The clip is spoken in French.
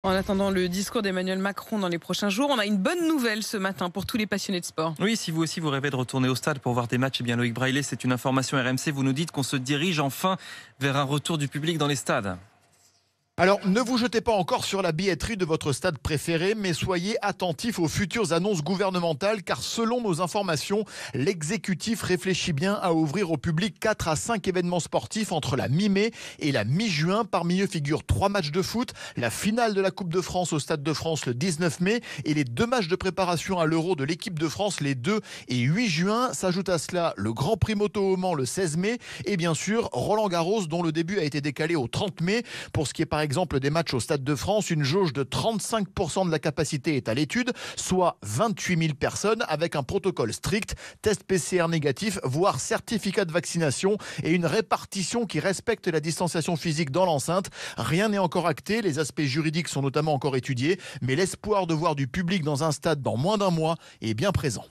En attendant le discours d'Emmanuel Macron dans les prochains jours, on a une bonne nouvelle ce matin pour tous les passionnés de sport. Oui, si vous aussi vous rêvez de retourner au stade pour voir des matchs, eh bien Loïc Braillet, c'est une information RMC. Vous nous dites qu'on se dirige enfin vers un retour du public dans les stades. Alors, ne vous jetez pas encore sur la billetterie de votre stade préféré, mais soyez attentifs aux futures annonces gouvernementales, car selon nos informations, l'exécutif réfléchit bien à ouvrir au public 4 à 5 événements sportifs entre la mi-mai et la mi-juin. Parmi eux figurent 3 matchs de foot, la finale de la Coupe de France au Stade de France le 19 mai et les 2 matchs de préparation à l'Euro de l'équipe de France les 2 et 8 juin. S'ajoute à cela le Grand Prix Moto au Mans le 16 mai et bien sûr Roland-Garros dont le début a été décalé au 30 mai. Pour ce qui est par exemple des matchs au Stade de France, une jauge de 35% de la capacité est à l'étude, soit 28 000 personnes avec un protocole strict, test PCR négatif, voire certificat de vaccination et une répartition qui respecte la distanciation physique dans l'enceinte. Rien n'est encore acté, les aspects juridiques sont notamment encore étudiés, mais l'espoir de voir du public dans un stade dans moins d'un mois est bien présent.